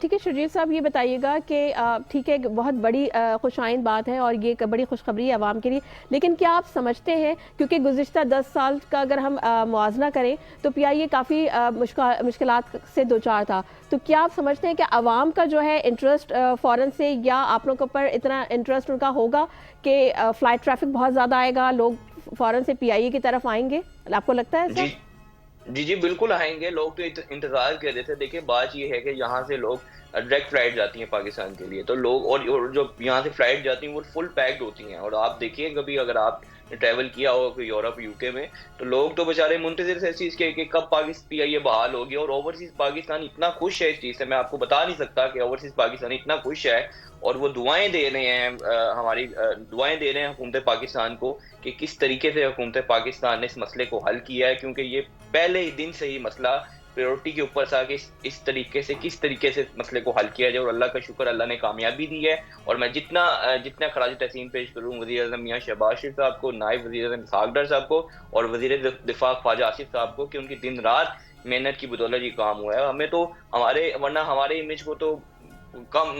ٹھیک ہے شرجیل صاحب، یہ بتائیے گا کہ ٹھیک ہے بہت بڑی خوش آئند بات ہے اور یہ بڑی خوشخبری ہے عوام کے لیے، لیکن کیا آپ سمجھتے ہیں کیونکہ گزشتہ 10 سال کا اگر ہم موازنہ کریں تو پی آئی اے کافی مشکلات سے دوچار تھا، تو کیا آپ سمجھتے ہیں کہ عوام کا جو ہے انٹرسٹ فوراً سے یا آپ لوگوں پر اتنا انٹرسٹ ان کا ہوگا کہ فلائٹ ٹریفک بہت زیادہ آئے گا، لوگ فوراً سے پی آئی اے کی طرف آئیں گے؟ آپ کو لگتا ہے ایسا؟ جی بالکل آئیں گے لوگ، تو انتظار کر رہے تھے. دیکھیں بات یہ ہے کہ یہاں سے لوگ ڈائریکٹ فلائٹ جاتی ہیں پاکستان کے لیے، تو لوگ اور جو یہاں سے فلائٹ جاتی ہیں وہ فل پیکڈ ہوتی ہیں. اور آپ دیکھیے کبھی اگر آپ نے ٹریول کیا ہو کوئی یورپ یو کے میں، تو لوگ تو بیچارے منتظر تھے اس چیز کے کہ کب پی آئی اے بحال ہوگی. اور اوورسیز پاکستان اتنا خوش ہے اس چیز سے، میں آپ کو بتا نہیں سکتا کہ اوورسیز پاکستان اتنا خوش ہے، اور وہ دعائیں دے رہے ہیں، ہماری دعائیں دے رہے ہیں حکومت پاکستان کو کہ کس طریقے سے حکومت پاکستان نے اس مسئلے کو حل کیا ہے. کیونکہ یہ پہلے ہی دن سے ہی مسئلہ پریورٹی کے اوپر تھا کہ اس طریقے سے کس طریقے سے مسئلے کو حل کیا جائے. اور اللہ کا شکر، اللہ نے کامیابی دی ہے. اور میں جتنا خراج تحسین پیش کروں وزیر اعظم میاں شہباز شریف صاحب کو، نائب وزیر اعظم اسحاق ڈار صاحب کو اور وزیر دفاع خواجہ آصف صاحب کو کہ ان کی دن رات محنت کی بدولت یہ کام ہوا ہے. ہمیں تو ورنہ ہمارے امیج کو تو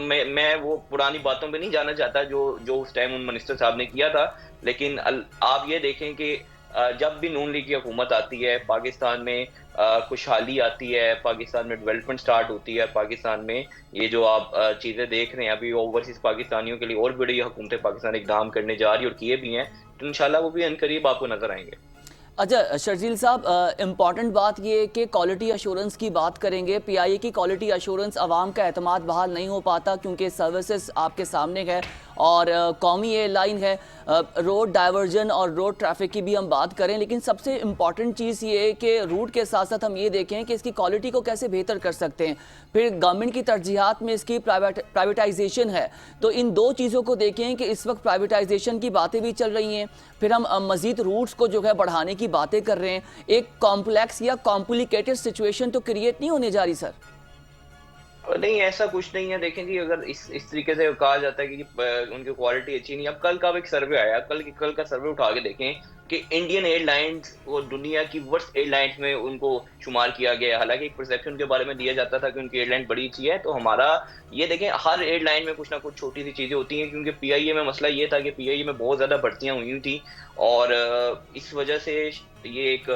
میں وہ پرانی باتوں پہ نہیں جانا چاہتا جو اس ٹائم ان منسٹر صاحب نے کیا تھا. لیکن آپ یہ دیکھیں کہ جب بھی نون لیگ کی حکومت آتی ہے پاکستان میں خوشحالی آتی ہے، پاکستان میں ڈیولپمنٹ سٹارٹ ہوتی ہے. پاکستان میں یہ جو آپ چیزیں دیکھ رہے ہیں ابھی اوورسیز پاکستانیوں کے لیے اور بڑی حکومت پاکستان اقدام کرنے جا رہی ہے اور کیے بھی ہیں، تو انشاءاللہ وہ بھی عنقریب آپ کو نظر آئیں گے. اچھا شرجیل صاحب، امپورٹنٹ بات یہ ہے کہ کوالٹی ایشورنس کی بات کریں گے. پی آئی اے کی کوالٹی ایشورنس عوام کا اعتماد بحال نہیں ہو پاتا کیونکہ سروسز آپ کے سامنے ہے اور قومی ایئر لائن ہے. روڈ ڈائیورژن اور روڈ ٹریفک کی بھی ہم بات کریں، لیکن سب سے امپورٹنٹ چیز یہ ہے کہ روٹ کے ساتھ ساتھ ہم یہ دیکھیں کہ اس کی کوالٹی کو کیسے بہتر کر سکتے ہیں. پھر گورنمنٹ کی ترجیحات میں اس کی پرائیویٹائزیشن ہے، تو ان دو چیزوں کو دیکھیں کہ اس وقت پرائیویٹائزیشن کی باتیں بھی چل رہی ہیں، پھر ہم مزید روٹس کو جو ہے بڑھانے کی باتیں کر رہے ہیں. ایک کمپلیکس یا کمپلیکیٹڈ سچویشن تو کریٹ نہیں ہونے جا رہی سر؟ نہیں، ایسا کچھ نہیں ہے. دیکھیں جی، اگر اس طریقے سے کہا جاتا ہے کہ ان کی کوالٹی اچھی نہیں. اب کل کا ایک سروے آیا، کل کا سروے اٹھا کے دیکھیں کہ انڈین ایئر لائنز وہ دنیا کی ورسٹ ایئر لائنز میں ان کو شمار کیا گیا. حالانکہ ایک پرسیپشن کے بارے میں دیا جاتا تھا کہ ان کی ایئر لائن بڑی اچھی ہے. تو ہمارا یہ دیکھیں ہر ایئر لائن میں کچھ نہ کچھ چھوٹی سی چیزیں ہوتی ہیں. کیونکہ پی آئی اے میں مسئلہ یہ تھا کہ پی آئی اے میں بہت زیادہ بھرتیاں ہوئی تھیں، اور اس وجہ سے یہ ایک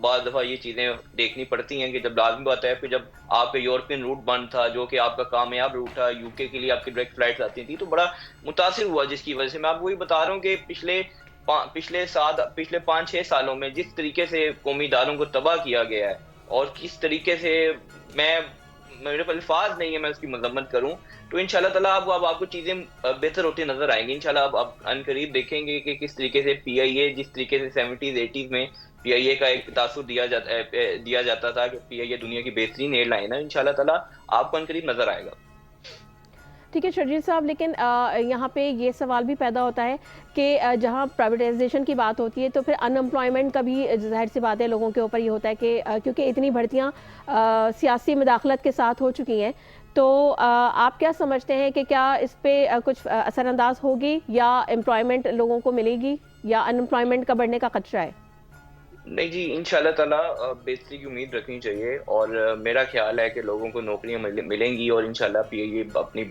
بعض دفعہ یہ چیزیں دیکھنی پڑتی ہیں کہ جب لازمی بات ہے. پھر جب آپ کا یورپین روٹ بند تھا جو کہ آپ کا کامیاب روٹ تھا، یو کے لیے آپ کی ڈائریکٹ فلائٹس آتی تھیں، تو بڑا متاثر ہوا. جس کی وجہ سے میں آپ کو وہی بتا رہا ہوں کہ پچھلے 5-6 سالوں میں جس طریقے سے قومی اداروں کو تباہ کیا گیا ہے اور کس طریقے سے میرے پاس الفاظ نہیں ہے میں اس کی مذمت کروں، تو انشاءاللہ تعالیٰ آپ کو چیزیں بہتر ہوتی نظر آئیں گی. انشاءاللہ آپ عنقریب دیکھیں گے کہ کس طریقے سے پی آئی اے، جس طریقے سے 70s 80s میں پی آئی اے کا ایک تاثر دیا جاتا تھا کہ پی آئی اے دنیا کی بہترین ایئر لائن ہے. انشاءاللہ تعالیٰ آپ کو عنقریب نظر آئے گا. ٹھیک ہے شرجیل صاحب، لیکن یہاں پہ یہ سوال بھی پیدا ہوتا ہے کہ جہاں پرائیویٹائزیشن کی بات ہوتی ہے تو پھر ان امپلائمنٹ کا بھی ظاہر سی بات ہے لوگوں کے اوپر یہ ہوتا ہے کہ کیونکہ اتنی بھرتیاں سیاسی مداخلت کے ساتھ ہو چکی ہیں، تو آپ کیا سمجھتے ہیں کہ کیا اس پہ کچھ اثر انداز ہوگی یا امپلائمنٹ لوگوں کو ملے گی یا ان امپلائمنٹ کا بڑھنے کا خدشہ ہے؟ نہیں جی، انشاءاللہ تعالیٰ بہتری کی امید رکھنی چاہیے، اور میرا خیال ہے کہ لوگوں کو نوکریاں ملیں گی اور انشاءاللہ پی آئی اے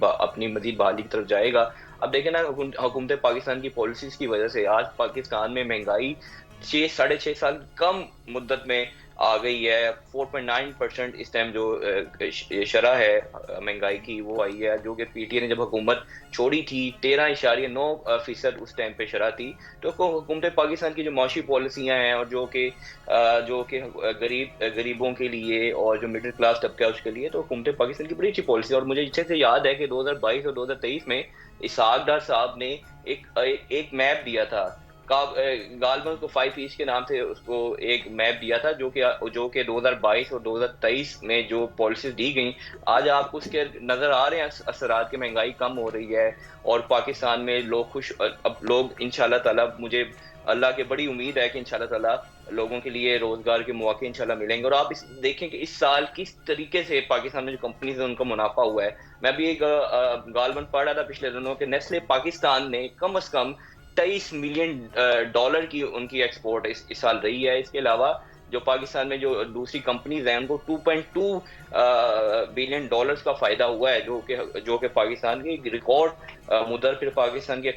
اپنی مزید بحالی کی طرف جائے گا. اب دیکھیں نا، حکومت پاکستان کی پالیسیز کی وجہ سے آج پاکستان میں مہنگائی 6.5 سال کم مدت میں آ گئی ہے. 4.9% اس ٹائم جو شرح ہے مہنگائی کی وہ آئی ہے، جو کہ پی ٹی اے نے جب حکومت چھوڑی تھی 13.9% اس ٹائم پہ شرح تھی. تو حکومت پاکستان کی جو معاشی پالیسیاں ہیں اور جو کہ غریبوں کے لیے اور جو مڈل کلاس طبقہ ہے اس کے لیے، تو حکومت پاکستان کی بڑی اچھی پالیسی. اور مجھے اچھے سے یاد ہے کہ 2022 اور 2023 میں اسحاق ڈار صاحب نے ایک میپ دیا تھا، غالباً کو 5 ایچ کے نام سے اس کو ایک میپ دیا تھا، جو کہ 2022 اور 2023 میں جو پالیسیز دی گئیں، آج آپ اس کے نظر آ رہے ہیں اثرات کہ مہنگائی کم ہو رہی ہے اور پاکستان میں لوگ انشاءاللہ تعالیٰ، مجھے اللہ کے بڑی امید ہے کہ انشاءاللہ تعالیٰ لوگوں کے لیے روزگار کے مواقع انشاءاللہ ملیں گے. اور آپ دیکھیں کہ اس سال کس طریقے سے پاکستان میں جو کمپنیز ہیں ان کا منافع ہوا ہے. میں بھی ایک غالباً پڑھ رہا تھا پچھلے دنوں کہ نیسلے پاکستان نے کم از کم $23 ملین کی ان کی ایکسپورٹ اس سال رہی ہے. اس کے علاوہ جو پاکستان میں جو دوسری کمپنیز ہیں ان کو $2.2 بلین کا فائدہ ہوا ہے, جو کہ پاکستان کی ریکارڈ مدر. پھر پاکستان کے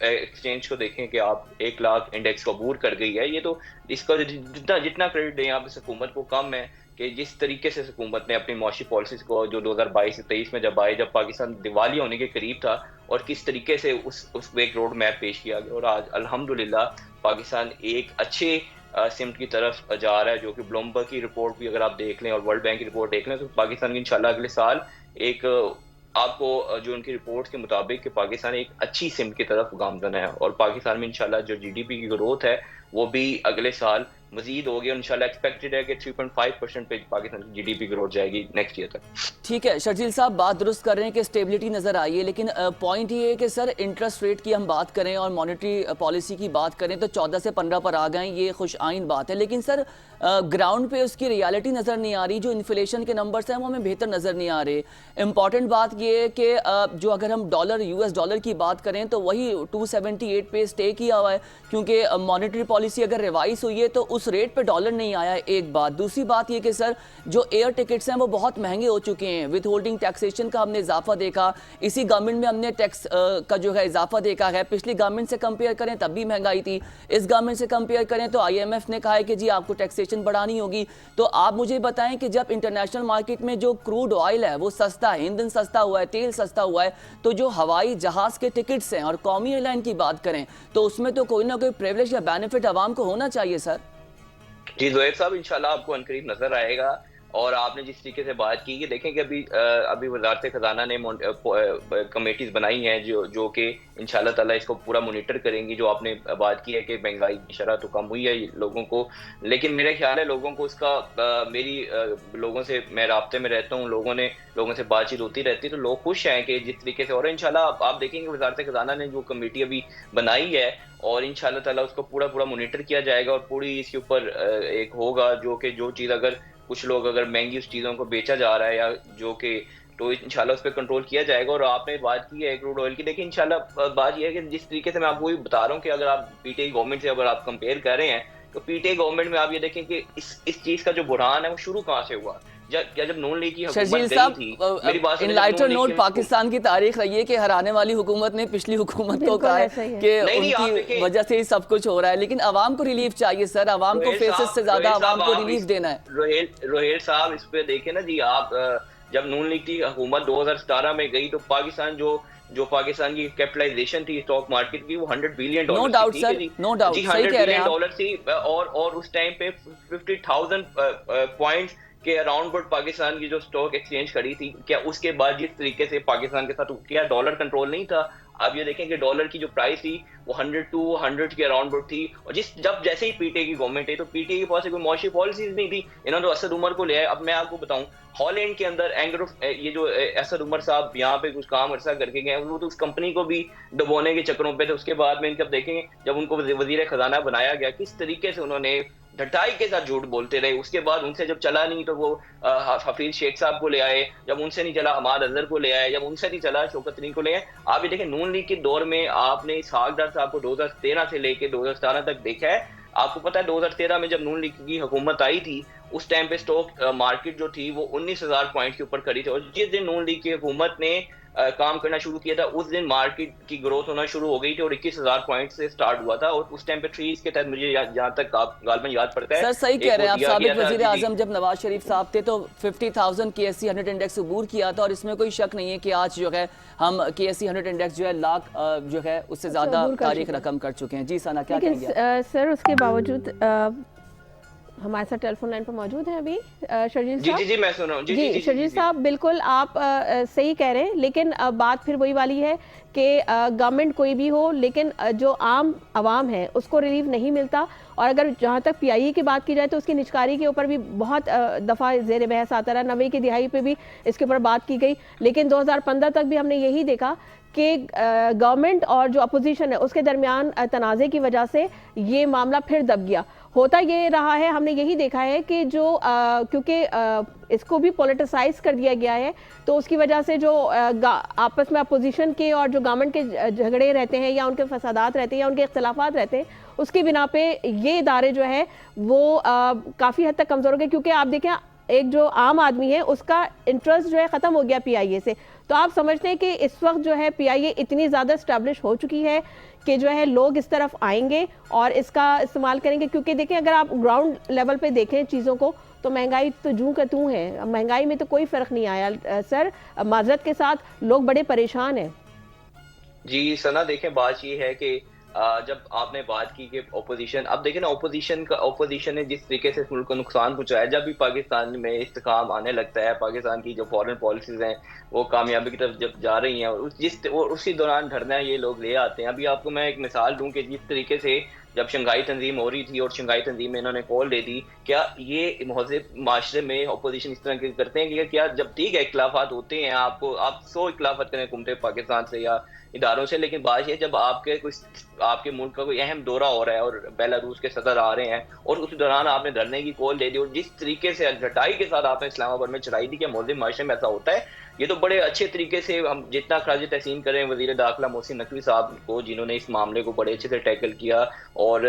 ایکسچینج کو دیکھیں کہ آپ 1 لاکھ انڈیکس کو عبور کر گئی ہے. یہ تو اس کا جتنا کریڈٹ دیں آپ اس حکومت کو کم ہے کہ جس طریقے سے حکومت نے اپنی معاشی پالیسیز کو جو 2022 سے 23 میں جب پاکستان دیوالیہ ہونے کے قریب تھا, اور کس طریقے سے اس پہ ایک روڈ میپ پیش کیا گیا, اور آج الحمدللہ پاکستان ایک اچھے سمت کی طرف جا رہا ہے, جو کہ بلومبرگ کی رپورٹ بھی اگر آپ دیکھ لیں اور ورلڈ بینک کی رپورٹ دیکھ لیں تو پاکستان کی انشاءاللہ اگلے سال ایک آپ کو جو ان کی رپورٹس کے مطابق کہ پاکستان ایک اچھی سمت کی طرف گامزن ہے, اور پاکستان میں انشاءاللہ جو جی ڈی پی کی گروتھ ہے وہ بھی اگلے سال مزید ہوگی, اور انشاءاللہ ایکسپیکٹڈ ہے کہ 3.5% پہ پاکستان کی جی ڈی پی گروتھ جائے گی نیکسٹ ایئر تک. ٹھیک ہے شرجیل صاحب, بات درست کر رہے ہیں کہ اسٹیبلٹی نظر آئی ہے, لیکن پوائنٹ یہ ہے کہ سر انٹرسٹ ریٹ کی ہم بات کریں اور مانیٹری پالیسی کی بات کریں تو 14 سے 15 پر آ گئے, یہ خوش آئند بات ہے, لیکن سر گراؤنڈ پہ اس کی ریالٹی نظر نہیں آ رہی. جو انفلیشن کے نمبرز ہیں وہ ہمیں بہتر نظر نہیں آ رہے. امپورٹنٹ بات یہ ہے کہ جو اگر ہم US ڈالر کی بات کریں تو وہی 278 پہ اسٹے کیا ہوا ہے, کیونکہ مانیٹری پالیسی اگر ریوائز ہوئی ہے تو اس ریٹ پہ ڈالر نہیں آیا ہے. ایک بات. دوسری بات یہ کہ سر جو ایئر ٹکٹس ہیں وہ بہت مہنگے ہو چکے ہیں. وتھ ہولڈنگ ٹیکسیشن کا ہم نے اضافہ دیکھا, اسی گورنمنٹ میں ہم نے ٹیکس کا جو ہے اضافہ دیکھا ہے. پچھلی گورنمنٹ سے کمپیئر کریں تب بھی مہنگائی تھی, اس گورنمنٹ سے کمپیئر کریں تو IMF نے کہا ہے کہ جی آپ کو ٹیکسیشن بڑھانی ہوگی. تو آپ مجھے بتائیں کہ جب انٹرنیشنل مارکیٹ میں جو کروڈ آئل ہے وہ سستا ہے, ایندھن سستا ہوا ہے, تیل سستا ہوا ہے, تو جو ہوائی جہاز کے ٹکٹس ہیں اور قومی ایئر لائن کی بات کریں تو اس میں تو کوئی نہ کوئی پریولیج یا بینیفٹ عوام کو ہونا چاہیے سر. جی زہیب صاحب, انشاءاللہ آپ کو عنقریب نظر آئے گا. اور آپ نے جس طریقے سے بات کی کہ دیکھیں کہ ابھی وزارت خزانہ نے کمیٹیز بنائی ہیں جو کہ انشاءاللہ تعالیٰ اس کو پورا مانیٹر کریں گی. جو آپ نے بات کی ہے کہ مہنگائی کی شرح تو کم ہوئی ہے لوگوں کو, لیکن میرا خیال ہے لوگوں کو اس کا لوگوں سے میں رابطے میں رہتا ہوں, لوگوں سے بات چیت ہوتی رہتی ہے, تو لوگ خوش ہیں کہ جس طریقے سے. اور انشاءاللہ آپ دیکھیں گے وزارت خزانہ نے جو کمیٹی ابھی بنائی ہے, اور انشاءاللہ تعالیٰ اس کو پورا مانیٹر کیا جائے گا, اور پوری اس کے اوپر ایک ہوگا جو چیز اگر کچھ لوگ اگر مہنگی اس چیزوں کو بیچا جا رہا ہے یا جو کہ, تو انشاءاللہ اس پہ کنٹرول کیا جائے گا. اور آپ نے بات کی ہے کروڈ آئل کی, دیکھیں انشاءاللہ بات یہ ہے کہ جس طریقے سے میں آپ کو بتا رہا ہوں کہ اگر آپ PTI گورنمنٹ سے اگر آپ کمپیئر کر رہے ہیں تو PTI گورنمنٹ میں آپ یہ دیکھیں کہ اس چیز کا جو بحران ہے وہ شروع کہاں سے ہوا. جب نون لیگ کی حکومت گئی تھی, میری بات ان لائٹر نوٹ پاکستان کی تاریخ رہی ہے کہ ہرانے والی حکومت نے پچھلی حکومت کو کہا ہے کہ ان کی وجہ سے ہی سب کچھ ہو رہا ہے, لیکن عوام کو ریلیف چاہیے سر, عوام کو فیسز سے زیادہ عوام کو ریلیف دینا ہے. روہیل صاحب اس پہ دیکھیں نا جی, آپ جب نون لیگ کی حکومت 2017 میں گئی تو پاکستان جو پاکستان کی کیپٹلائزیشن تھی اسٹاک مارکیٹ کی وہ $100 بلین نو ڈاؤٹ سر, نو ڈاؤٹ, صحیح کہہ رہے ہیں آپ. تھی, اور اس ٹائم پہ 50,000 پوائنٹس کہ اراؤنڈ بٹ پاکستان کی جو اسٹاک ایکسچینج کھڑی تھی, کیا اس کے بعد جس طریقے سے پاکستان کے ساتھ کیا ڈالر کنٹرول نہیں تھا. آپ یہ دیکھیں کہ ڈالر کی جو پرائس تھی وہ 100 کے اراؤنڈ بٹ تھی, اور جب جیسے ہی PTI کی گورنمنٹ ہے تو PTI کے پاس کوئی معاشی پالیسیز نہیں تھی, انہوں نے تو اسد عمر کو لیا ہے. اب میں آپ کو بتاؤں ہالینڈ کے اندر یہ جو اسد عمر صاحب یہاں پہ کچھ کام عرصہ کر کے گئے, وہ تو اس کمپنی کو بھی ڈبونے کے چکروں پہ تھے. اس کے بعد میں ان کا دیکھیں گے جب ان کو وزیر خزانہ بنایا گیا کس طریقے سے انہوں نے ڈٹائی کے ساتھ جھوٹ بولتے رہے. اس کے بعد ان سے جب چلا نہیں تو وہ حفیظ شیخ صاحب کو لے آئے, جب ان سے نہیں چلا حماد اظہر کو لے آئے, جب ان سے نہیں چلا شوکت ترین کو لے آئے. آپ یہ دیکھیں نون لیگ کے دور میں آپ نے اسحاق ڈار صاحب کو 2013 سے لے کے 2017 تک دیکھا ہے. آپ کو پتا ہے 2013 میں جب نون لیگ کی حکومت آئی تھی اس ٹائم پہ اسٹاک مارکیٹ جو تھی وہ 19,000 پوائنٹ کے اوپر کھڑی تھی, اور جس دن نون لیگ کی حکومت نے کام کرنا شروع کیا تھا اس دن مارکیٹ کی گروتھ ہونا شروع ہو گئی تھی, اور 21,000 پوائنٹ سے سٹارٹ ہوا تھا. اور اس ٹائم پہ 3 کے تحت مجھے جہاں تک غالباً یاد پڑتا ہے, سر صحیح کہہ رہے ہیں آپ. سابق وزیر اعظم جب نواز شریف صاحب تھے تو 50,000 KSE 100 انڈیکس عبور کیا تھا, اور اس میں کوئی شک نہیں ہے کہ آج جو ہے ہم KSE 100 انڈیکس جو ہے لاکھ جو ہے اس سے زیادہ تاریخ رقم کر چکے ہیں. جی ثنا کیا کہیں گے؟ سر اس کے باوجود ہمارے ساتھ ٹیلی فون لائن پر موجود ہیں ابھی شرجیل صاحب. جی میں سن رہا ہوں. جی شرجیل صاحب بالکل آپ صحیح کہہ رہے ہیں, لیکن بات پھر وہی والی ہے کہ گورنمنٹ کوئی بھی ہو لیکن جو عام عوام ہے اس کو ریلیف نہیں ملتا. اور اگر جہاں تک PIE کی بات کی جائے تو اس کی نجکاری کے اوپر بھی بہت دفعہ زیر بحث آتا رہا, 90 کی دہائی پہ بھی اس کے اوپر بات کی گئی, لیکن 2015 تک بھی ہم نے یہی دیکھا کہ گورنمنٹ اور جو اپوزیشن ہے اس کے درمیان تنازع کی وجہ سے یہ معاملہ پھر دب گیا. ہوتا یہ رہا ہے, ہم نے یہی دیکھا ہے کہ جو کیونکہ اس کو بھی پولیٹیسائز کر دیا گیا ہے, تو اس کی وجہ سے جو آپس میں اپوزیشن کے اور جو گورنمنٹ کے جھگڑے رہتے ہیں یا ان کے فسادات رہتے ہیں یا ان کے اختلافات رہتے ہیں, اس کی بنا پہ یہ ادارے جو ہے وہ کافی حد تک کمزور ہو گئے. کیونکہ آپ دیکھیں ایک جو عام آدمی ہے اس کا انٹرسٹ جو ہے ختم ہو گیا پی آئی اے سے. تو آپ سمجھتے ہیں کہ اس وقت جو ہے پی آئی اے اتنی زیادہ اسٹیبلش ہو چکی ہے کہ جو ہے لوگ اس طرف آئیں گے اور اس کا استعمال کریں گے. کیونکہ دیکھیں اگر آپ گراؤنڈ لیول پہ دیکھیں چیزوں کو تو مہنگائی تو جوں کا توں ہے, مہنگائی میں تو کوئی فرق نہیں آیا سر, معذرت کے ساتھ لوگ بڑے پریشان ہیں. جی ثنا, دیکھیں بات یہ ہے کہ جب آپ نے بات کی کہ اپوزیشن, اب دیکھیں نا اپوزیشن نے جس طریقے سے اس ملک کو نقصان پہنچایا, جب بھی پاکستان میں استحکام آنے لگتا ہے, پاکستان کی جو فارن پالیسیز ہیں وہ کامیابی کی طرف جب جا رہی ہیں, اسی دوران دھرنا یہ لوگ لے آتے ہیں. ابھی آپ کو میں ایک مثال دوں کہ جس طریقے سے جب شنگھائی تنظیم ہو رہی تھی اور شنگھائی تنظیم میں انہوں نے کال دے دی, کیا یہ مہذب معاشرے میں اپوزیشن اس طرح کے کرتے ہیں کہ کیا جب ٹھیک ہے اختلافات ہوتے ہیں, آپ 100 اختلافات کریں حکومت پاکستان سے یا اداروں سے, لیکن بات یہ جب آپ کے ملک کا کوئی اہم دورہ ہو رہا ہے اور بیلاروس کے صدر آ رہے ہیں اور اس دوران آپ نے دھرنے کی کال دے دی اور جس طریقے سے گھٹائی کے ساتھ آپ نے اسلام آباد میں چڑھائی دی کہ مہذب معاشرے میں ایسا ہوتا ہے, یہ تو بڑے اچھے طریقے سے ہم جتنا خراج تحسین کریں وزیر داخلہ محسن نقوی صاحب کو, جنہوں نے اس معاملے کو بڑے اچھے سے ٹیکل کیا. اور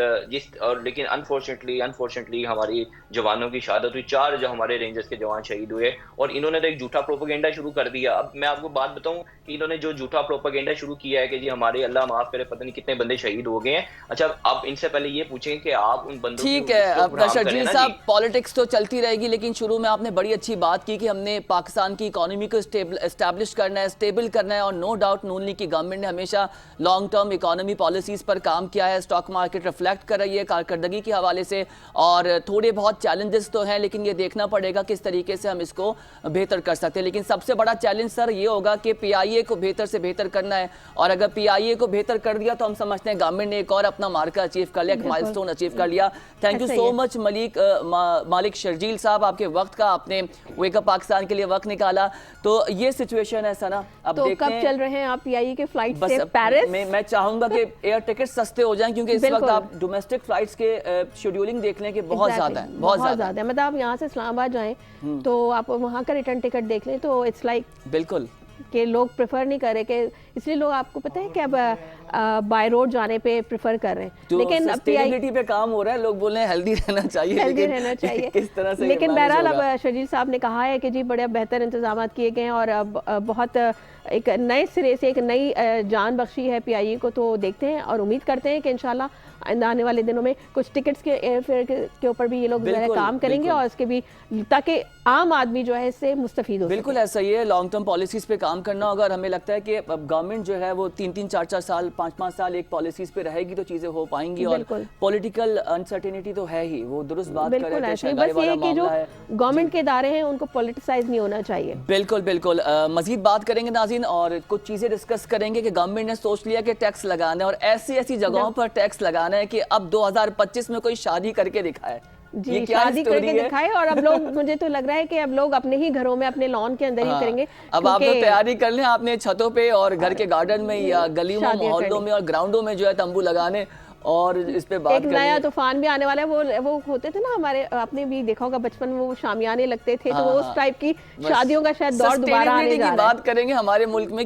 لیکن انفارچونیٹلی ہماری جوانوں کی شہادت ہوئی, 4 جو ہمارے رینجرز کے جوان شہید ہوئے, اور انہوں نے تو ایک جھوٹا پروپیگنڈا شروع کر دیا. اب میں آپ کو بات بتاؤں کہ انہوں نے جو جھوٹا پروپیگنڈا شروع کیا ہے کہ جی ہمارے اللہ معاف کرے پتہ نہیں کتنے بندے شہید ہو گئے ہیں. اچھا اب ان سے پہلے یہ پوچھیں کہ آپ ان بندوں ٹھیک ہے شرجیل صاحب, پالیٹکس تو چلتی رہے گی, لیکن شروع میں آپ نے بڑی اچھی بات کی کہ ہم نے پاکستان کی اکانومی کو اسٹیبلش کرنا ہے, اسٹیبل کرنا ہے, اور نو ڈاؤٹ نون لیگ کی گورنمنٹ نے ہمیشہ لانگ ٹرم اکانومی پالیسیز پر کام کیا ہے. اسٹاک مارکیٹ ریفلیکٹ کر رہی ہے کارکردگی کے حوالے سے, اور تھوڑے بہت چیلنجز تو ہیں, لیکن یہ دیکھنا پڑے گا کس طریقے سے ہم اس کو بہتر کر سکتے ہیں. لیکن سب سے بڑا چیلنج سر یہ ہوگا کہ پی آئی اے کو بہتر سے بہتر کرنا ہے, اور اگر پی آئی اے کو بہتر کر دیا تو ہم سمجھتے ہیں گورنمنٹ نے ایک اور اپنا مارکر اچیو کر لیا, ایک مائل سٹون اچیو کر لیا. تھینک یو سو مچ مالک شرجیل صاحب, آپ کے وقت کا, آپ نے ویک اپ پاکستان کے لیے وقت نکالا. تو یہ سچویشن ہے سنا, اب تو کب چل رہے ہیں آپ پی آئی اے کے فلائٹ سے پیرس؟ میں چاہوں گا کہ ایئر ٹکٹ سستے ہو جائیں, کیونکہ اس وقت آپ ڈومیسٹک فلائٹس کے شیڈیولنگ دیکھ لیں کہ بہت زیادہ ہے, بہت زیادہ ہے. مطلب آپ یہاں سے اسلام آباد جائیں تو آپ وہاں کا ریٹرن ٹکٹ دیکھ لیں تو اٹس لائک بالکل کہ لوگ پریفر نہیں کر رہے, کہ اس لیے لوگ آپ کو پتہ ہے کہ اب بائی روڈ جانے پہ پریفر کر رہے ہیں. لیکن سسٹینیبلٹی پہ کام ہو رہا ہے, لوگ بول رہے ہیں ہیلدی رہنا چاہیے, کس طرح سے. لیکن بہرحال اب شرجیل صاحب نے کہا ہے کہ جی بڑے بہتر انتظامات کیے گئے ہیں اور اب بہت ایک نئے سرے سے ایک نئی جان بخشی ہے پی آئی اے کو. تو دیکھتے ہیں اور امید کرتے ہیں کہ انشاءاللہ آنے والے دنوں میں کچھ ٹکٹس کے ایئر فیئر کے اوپر بھی یہ لوگ کام کریں گے, اور اس کے بھی تاکہ عام آدمی جو ہے اس سے مستفید ہو. بالکل ایسا ہی ہے, لانگ ٹرم پالیسیز پہ کام کرنا ہوگا, اور ہمیں لگتا ہے کہ گورنمنٹ جو ہے وہ 3-3, 4-4 سال, 5-5 سال ایک پالیسیز پہ رہے گی تو چیزیں ہو پائیں گی. اور پولیٹیکل انسرٹینٹی تو ہے ہی, وہ درست بات کر رہے ہیں, بس یہ کہ جو گورنمنٹ کے ادارے ہیں ان کو پولیٹیسائز نہیں ہونا چاہیے. بالکل مزید بات کریں گے ناظرین, اور کچھ چیزیں ڈسکس کریں گے کہ گورنمنٹ نے سوچ لیا کہ ٹیکس لگانا ہے, اور ایسی جگہوں پر ٹیکس لگانا ہے کہ اب 2025 میں کوئی شادی کر کے دکھائے. جی شادی کر کے دکھائے, اور اب لوگ مجھے تو لگ رہا ہے کہ اب لوگ اپنے ہی گھروں میں اپنے لان کے اندر ہی کریں گے. اب آپ لوگ تیاری کر لیں, آپ نے چھتوں پہ اور گھر کے گارڈن میں یا گلیوں میں, محلوں میں اور گراؤنڈوں میں جو ہے تمبو لگانے, اور اس پہ بات ایک نیا طوفان بھی آنے والا ہے. وہ ہوتے تھے نا ہمارے, آپ نے بھی دیکھا ہوگا بچپن میں وہ شامیانے لگتے تھے, تو وہ اس ٹائپ کی شادیوں کا شاید دور دوبارہ آنے جا رہا ہے. بات کریں گے ہمارے ملک میں.